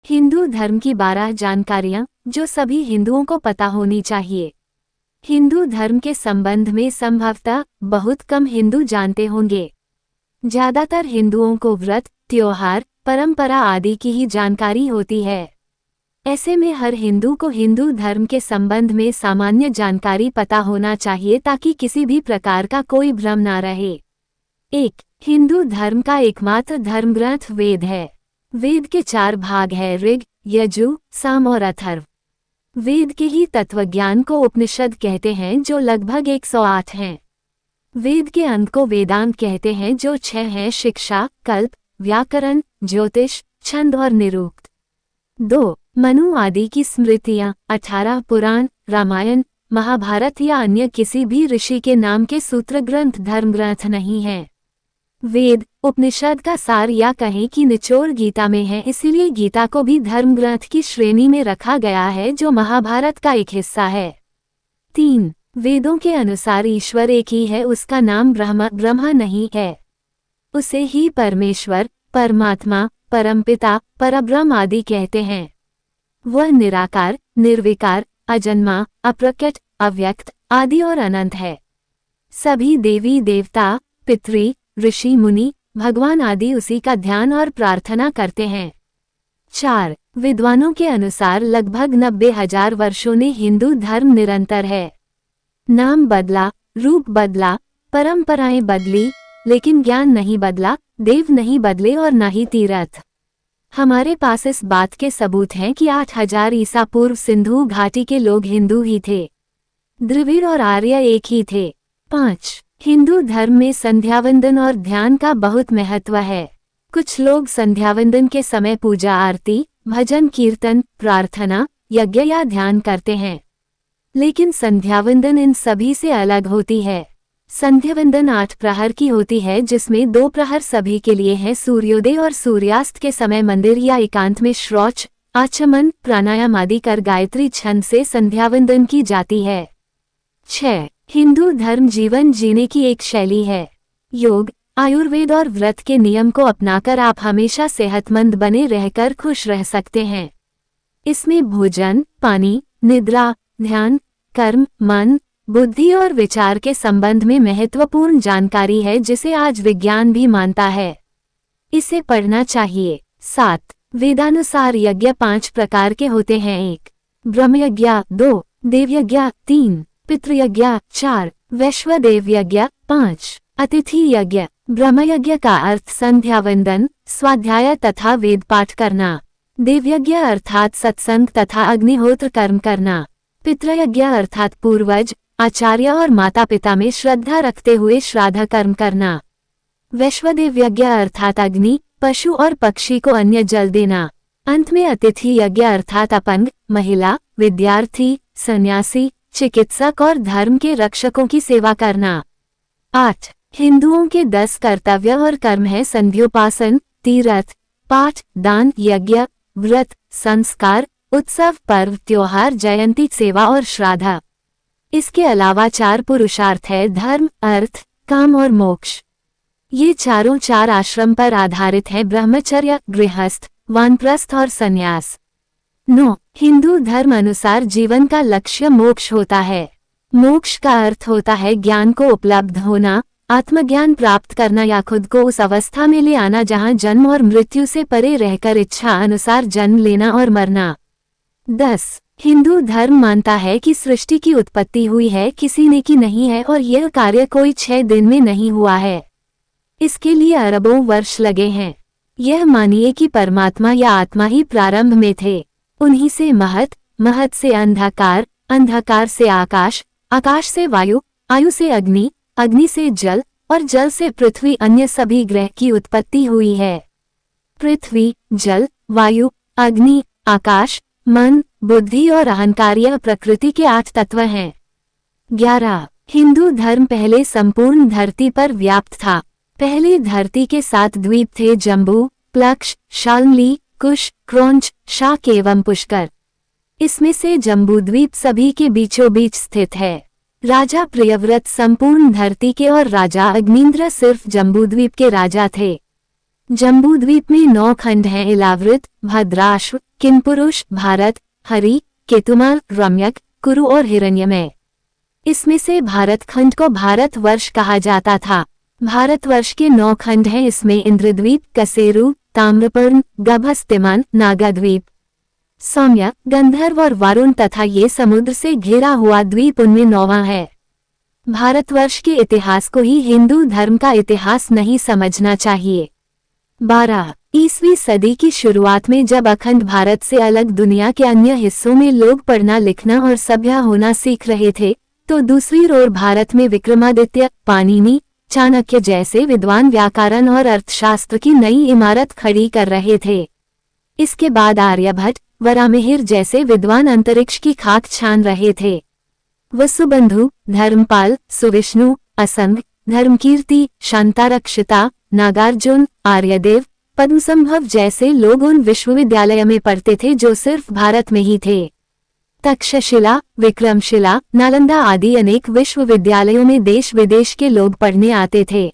हिंदू धर्म की 12 जानकारियां जो सभी हिंदुओं को पता होनी चाहिए। हिंदू धर्म के संबंध में संभवतः बहुत कम हिंदू जानते होंगे। ज्यादातर हिंदुओं को व्रत, त्योहार, परंपरा आदि की ही जानकारी होती है। ऐसे में हर हिंदू को हिंदू धर्म के संबंध में सामान्य जानकारी पता होना चाहिए ताकि किसी भी प्रकार का कोई भ्रम ना रहे। 1. हिंदू धर्म का एकमात्र धर्मग्रंथ वेद है। वेद के 4 भाग हैं: ऋग, यजु, साम और अथर्व। वेद के ही तत्वज्ञान को उपनिषद कहते हैं जो लगभग 108 हैं। वेद के अंत को वेदांत कहते हैं जो 6 हैं: शिक्षा, कल्प, व्याकरण, ज्योतिष, छंद और निरुक्त। 2. मनु आदि की स्मृतियां। 18 पुराण, रामायण, महाभारत या अन्य किसी भी ऋषि के नाम के सूत्र ग्रंथ धर्मग्रंथ नहीं हैं। वेद, उपनिषद का सार या कहें कि निचोड़ गीता में है, इसीलिए गीता को भी धर्मग्रंथ की श्रेणी में रखा गया है जो महाभारत का एक हिस्सा है। 3. वेदों के अनुसार ईश्वर एक ही है, उसका नाम ब्रह्मा नहीं है। उसे ही परमेश्वर, परमात्मा, परमपिता, परब्रह्म आदि कहते हैं। वह निराकार, निर्विकार, अजन्मा, अप्रकट, अव्यक्त आदि और अनंत है। सभी देवी देवता, पितृ, ऋषि मुनि, भगवान आदि उसी का ध्यान और प्रार्थना करते हैं। 4. विद्वानों के अनुसार लगभग 90,000 वर्षों ने हिंदू धर्म निरंतर है। नाम बदला, रूप बदला, परंपराएं बदली, लेकिन ज्ञान नहीं बदला, देव नहीं बदले और न ही तीर्थ। हमारे पास इस बात के सबूत हैं कि 8000 ईसा पूर्व सिंधु घाटी के लोग हिंदू ही थे। द्रविड़ और आर्य एक ही थे। 5. हिंदू धर्म में संध्यावंदन और ध्यान का बहुत महत्व है। कुछ लोग संध्यावंदन के समय पूजा, आरती, भजन, कीर्तन, प्रार्थना, यज्ञ या ध्यान करते हैं, लेकिन संध्यावंदन इन सभी से अलग होती है। संध्यावंदन 8 प्रहर की होती है, जिसमें 2 प्रहर सभी के लिए है। सूर्योदय और सूर्यास्त के समय मंदिर या एकांत में शौच, आचमन, प्राणायाम आदि कर गायत्री छंद से संध्यावंदन की जाती है। 6. हिंदू धर्म जीवन जीने की एक शैली है। योग, आयुर्वेद और व्रत के नियम को अपनाकर आप हमेशा सेहतमंद बने रहकर खुश रह सकते हैं। इसमें भोजन, पानी, निद्रा, ध्यान, कर्म, मन, बुद्धि और विचार के संबंध में महत्वपूर्ण जानकारी है जिसे आज विज्ञान भी मानता है। इसे पढ़ना चाहिए। 7. वेदानुसार यज्ञ 5 प्रकार के होते हैं। 1. ब्रह्मयज्ञ, 2. देवयज्ञ, 3. पितृयज्ञ, 4. वैश्वदेव यज्ञ, 5. अतिथि यज्ञ। ब्रह्मयज्ञ का अर्थ संध्यावंदन, स्वाध्याय तथा वेद पाठ करना। देवयज्ञ अर्थात सत्संग तथा अग्निहोत्र कर्म करना। पितृयज्ञ अर्थात पूर्वज, आचार्य और माता पिता में श्रद्धा रखते हुए श्राद्ध कर्म करना। वैश्वदेव यज्ञ अर्थात अग्नि, पशु और पक्षी को अन्न जल देना। अंत में अतिथि यज्ञ अर्थात अपंग, महिला, विद्यार्थी, सन्यासी, चिकित्सक और धर्म के रक्षकों की सेवा करना। 8. हिंदुओं के 10 कर्तव्य और कर्म है: संध्योपासन, तीर्थ, पाठ, दान, यज्ञ, व्रत, संस्कार, उत्सव, पर्व, त्योहार, जयंती, सेवा और श्राद्ध। इसके अलावा 4 पुरुषार्थ है: धर्म, अर्थ, काम और मोक्ष। ये चारों 4 आश्रम पर आधारित हैं: ब्रह्मचर्य, गृहस्थ, वानप्रस्थ और संन्यास। 9. हिंदू धर्म अनुसार जीवन का लक्ष्य मोक्ष होता है। मोक्ष का अर्थ होता है ज्ञान को उपलब्ध होना, आत्मज्ञान प्राप्त करना या खुद को उस अवस्था में ले आना जहां जन्म और मृत्यु से परे रहकर इच्छा अनुसार जन्म लेना और मरना। 10. हिंदू धर्म मानता है कि सृष्टि की उत्पत्ति हुई है, किसी ने की नहीं है, और यह कार्य कोई 6 दिन में नहीं हुआ है। इसके लिए अरबों वर्ष लगे हैं। यह मानिए कि परमात्मा या आत्मा ही प्रारंभ में थे। उन्हीं से महत, महत से अंधकार, अंधकार से आकाश, आकाश से वायु, आयु से अग्नि, अग्नि से जल और जल से पृथ्वी, अन्य सभी ग्रह की उत्पत्ति हुई है। पृथ्वी, जल, वायु, अग्नि, आकाश, मन, बुद्धि और अहंकार यह प्रकृति के 8 तत्व हैं। 11. हिंदू धर्म पहले संपूर्ण धरती पर व्याप्त था। पहले धरती के 7 द्वीप थे: जम्बू, प्लक्ष, शाल्मली, कुश, क्रौंच, शाक एवं पुष्कर। इसमें से जम्बूद्वीप सभी के बीचों बीच स्थित है। राजा प्रियव्रत संपूर्ण धरती के और राजा अग्निंद्र सिर्फ जम्बूद्वीप के राजा थे। जम्बूद्वीप में 9 खंड हैं: इलावृत, भद्राश्व, किनपुरुष, भारत, हरि, केतुमाल, रम्यक, कुरु और हिरण्यमय। इसमें से भारत खंड को भारतवर्ष कहा जाता था। भारतवर्ष के 9 खंड हैं। इसमें इंद्रद्वीप, कसेरू, ताम्रपर्ण, गभस्तिमान, नागाद्वीप, सौम्य, गंधर्व और वरुण तथा ये समुद्र से घिरा हुआ द्वीप उनमें 9वां है। भारतवर्ष के इतिहास को ही हिंदू धर्म का इतिहास नहीं समझना चाहिए। 12वीं सदी की शुरुआत में जब अखंड भारत से अलग दुनिया के अन्य हिस्सों में लोग पढ़ना लिखना और सभ्य होना सीख रहे थे, तो दूसरी ओर भारत में विक्रमादित्य, पाणिनि, चाणक्य जैसे विद्वान व्याकरण और अर्थशास्त्र की नई इमारत खड़ी कर रहे थे। इसके बाद आर्यभट्ट, वराहमिहिर जैसे विद्वान अंतरिक्ष की खाक छान रहे थे। वसुबंधु, धर्मपाल, सुविष्णु, असंग, धर्मकीर्ति, शांतारक्षिता, नागार्जुन, आर्यदेव, पद्मसंभव जैसे लोग उन विश्वविद्यालय में पढ़ते थे जो सिर्फ भारत में ही थे। तक्षशिला, विक्रमशिला, नालंदा आदि अनेक विश्वविद्यालयों में देश विदेश के लोग पढ़ने आते थे।